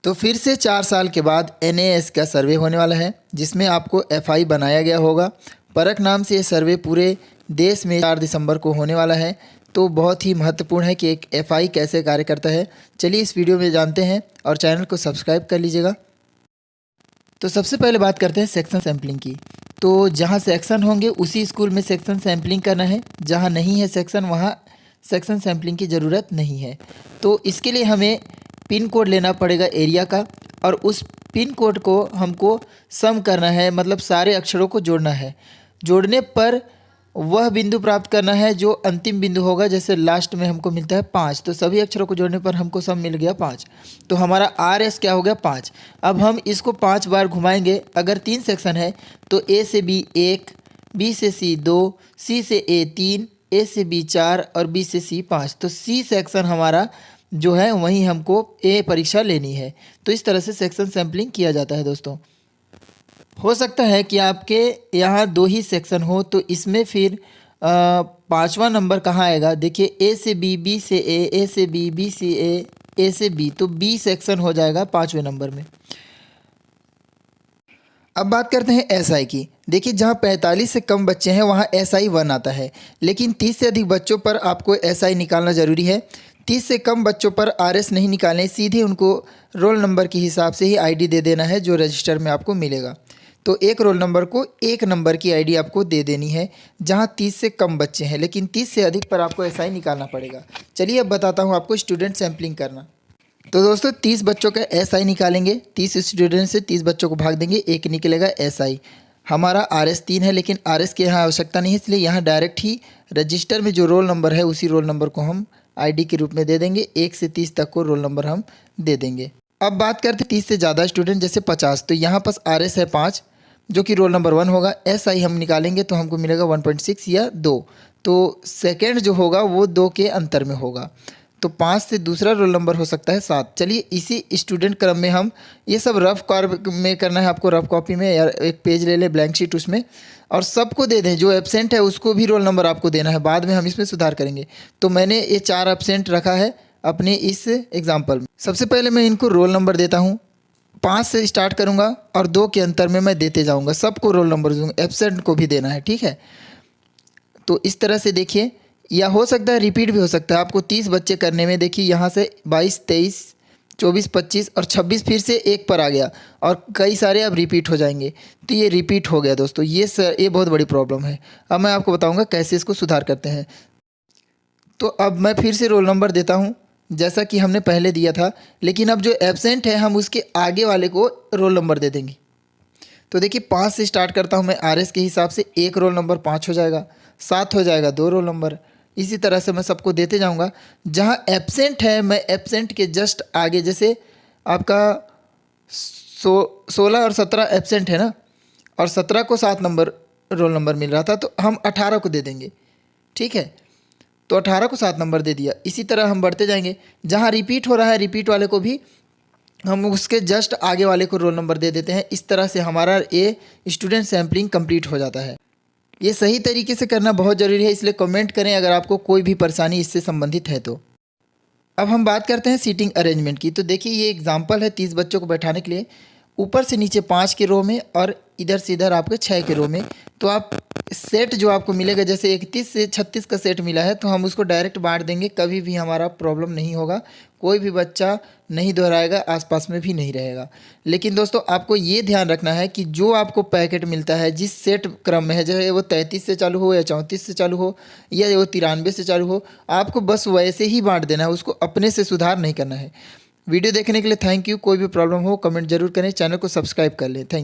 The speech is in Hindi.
तो फिर से 4 साल के बाद NAS का सर्वे होने वाला है, जिसमें आपको FI बनाया गया होगा। परख नाम से ये सर्वे पूरे देश में 4 दिसंबर को होने वाला है। तो बहुत ही महत्वपूर्ण है कि एक FI कैसे कार्य करता है। चलिए इस वीडियो में जानते हैं और चैनल को सब्सक्राइब कर लीजिएगा। तो सबसे पहले बात करते हैं सेक्शन सैम्पलिंग की। तो जहाँ सेक्शन होंगे उसी स्कूल में सेक्शन सैम्पलिंग करना है, जहाँ नहीं है सेक्शन वहाँ सेक्शन सैम्पलिंग की ज़रूरत नहीं है। तो इसके लिए हमें पिन कोड लेना पड़ेगा एरिया का, और उस पिन कोड को हमको सम करना है, मतलब सारे अक्षरों को जोड़ना है। जोड़ने पर वह बिंदु प्राप्त करना है जो अंतिम बिंदु होगा। जैसे लास्ट में हमको मिलता है 5, तो सभी अक्षरों को जोड़ने पर हमको सम मिल गया 5। तो हमारा RS क्या हो गया 5। अब हम इसको 5 बार घुमाएंगे। अगर 3 सेक्शन है तो A से B 1, B से C 2, C से A 3, A से B 4 और B से C 5। तो C सेक्शन हमारा जो है वहीं हमको A परीक्षा लेनी है। तो इस तरह से सेक्शन सैम्पलिंग किया जाता है दोस्तों। हो सकता है कि आपके यहाँ 2 ही सेक्शन हो, तो इसमें फिर 5वां नंबर कहाँ आएगा। देखिए A से B, B से A, A से B, B से A, A से B, तो B सेक्शन हो जाएगा 5वें नंबर में। अब बात करते हैं SI की। देखिए जहाँ 45 से कम बच्चे हैं वहाँ SI 1 आता है, लेकिन 30 से अधिक बच्चों पर आपको SI निकालना ज़रूरी है। 30 से कम बच्चों पर RS नहीं निकालें, सीधे उनको रोल नंबर के हिसाब से ही ID दे देना है जो रजिस्टर में आपको मिलेगा। तो एक रोल नंबर को 1 नंबर की ID आपको दे देनी है जहाँ 30 से कम बच्चे हैं, लेकिन 30 से अधिक पर आपको SI निकालना पड़ेगा। चलिए अब बताता हूँ आपको स्टूडेंट सैम्पलिंग करना। तो दोस्तों 30 बच्चों का SI निकालेंगे। 30 स्टूडेंट से 30 बच्चों को भाग देंगे, 1 निकलेगा SI। हमारा RS 3 है, लेकिन RS की यहाँ आवश्यकता नहीं है, इसलिए यहाँ डायरेक्ट ही रजिस्टर में जो रोल नंबर है उसी रोल नंबर को हम ID के रूप में दे देंगे। 1 से 30 तक को रोल नंबर हम दे देंगे। अब बात करते हैं 30 से ज़्यादा स्टूडेंट, जैसे 50। तो यहाँ पास RS है 5, जो कि रोल नंबर 1 होगा। SI हम निकालेंगे तो हमको मिलेगा 1.6 या 2। तो सेकेंड जो होगा वो 2 के अंतर में होगा। तो 5 से दूसरा रोल नंबर हो सकता है 7। चलिए इसी स्टूडेंट क्रम में हम ये सब रफ कॉपी में करना है आपको। रफ कॉपी में या एक पेज ले ले ब्लैंक शीट, उसमें और सबको दे दें। जो एब्सेंट है उसको भी रोल नंबर आपको देना है, बाद में हम इसमें सुधार करेंगे। तो मैंने ये 4 एब्सेंट रखा है अपने इस एग्जाम्पल में। सबसे पहले मैं इनको रोल नंबर देता हूँ। 5 से स्टार्ट करूँगा और 2 के अंतर में मैं देते जाऊँगा। सबको रोल नंबर दूँगा, एब्सेंट को भी देना है, ठीक है। तो इस तरह से देखिए, या हो सकता है रिपीट भी हो सकता है। आपको 30 बच्चे करने में देखिए यहाँ से 22, 23, 24, 25 और 26 फिर से 1 पर आ गया, और कई सारे अब रिपीट हो जाएंगे। तो ये रिपीट हो गया दोस्तों, ये बहुत बड़ी प्रॉब्लम है। अब मैं आपको बताऊंगा कैसे इसको सुधार करते हैं। तो अब मैं फिर से रोल नंबर देता हूँ जैसा कि हमने पहले दिया था, लेकिन अब जो एब्सेंट है हम उसके आगे वाले को रोल नंबर दे देंगे। तो देखिए 5 से स्टार्ट करता हूँ मैं RS के हिसाब से। 1 रोल नंबर 5 हो जाएगा, 7 हो जाएगा 2 रोल नंबर। इसी तरह से मैं सबको देते जाऊंगा। जहां एब्सेंट है मैं एब्सेंट के जस्ट आगे, जैसे आपका 16 और 17 एब्सेंट है ना, और 17 को 7 नंबर रोल नंबर मिल रहा था, तो हम 18 को दे देंगे, ठीक है। तो 18 को 7 नंबर दे दिया। इसी तरह हम बढ़ते जाएंगे। जहाँ रिपीट हो रहा है रिपीट वाले को भी हम उसके जस्ट आगे वाले को रोल नंबर दे देते हैं। इस तरह से हमारा ये स्टूडेंट सैम्पलिंग कंप्लीट हो जाता है। ये सही तरीके से करना बहुत ज़रूरी है, इसलिए कमेंट करें अगर आपको कोई भी परेशानी इससे संबंधित है तो। अब हम बात करते हैं सीटिंग अरेंजमेंट की। तो देखिए ये एग्जांपल है 30 बच्चों को बैठाने के लिए। ऊपर से नीचे 5 के रो में और इधर से इधर आपके 6 के रो में। तो आप सेट जो आपको मिलेगा, जैसे 31 से 36 का सेट मिला है, तो हम उसको डायरेक्ट बांट देंगे। कभी भी हमारा प्रॉब्लम नहीं होगा, कोई भी बच्चा नहीं दोहराएगा, आसपास में भी नहीं रहेगा। लेकिन दोस्तों आपको ये ध्यान रखना है कि जो आपको पैकेट मिलता है जिस सेट क्रम में है, चाहे वो 33 से चालू हो या 34 से चालू हो या वो 93 से चालू हो, आपको बस वैसे ही बांट देना है, उसको अपने से सुधार नहीं करना है। वीडियो देखने के लिए थैंक यू। कोई भी प्रॉब्लम हो कमेंट जरूर करें, चैनल को सब्सक्राइब कर लें। Thank you.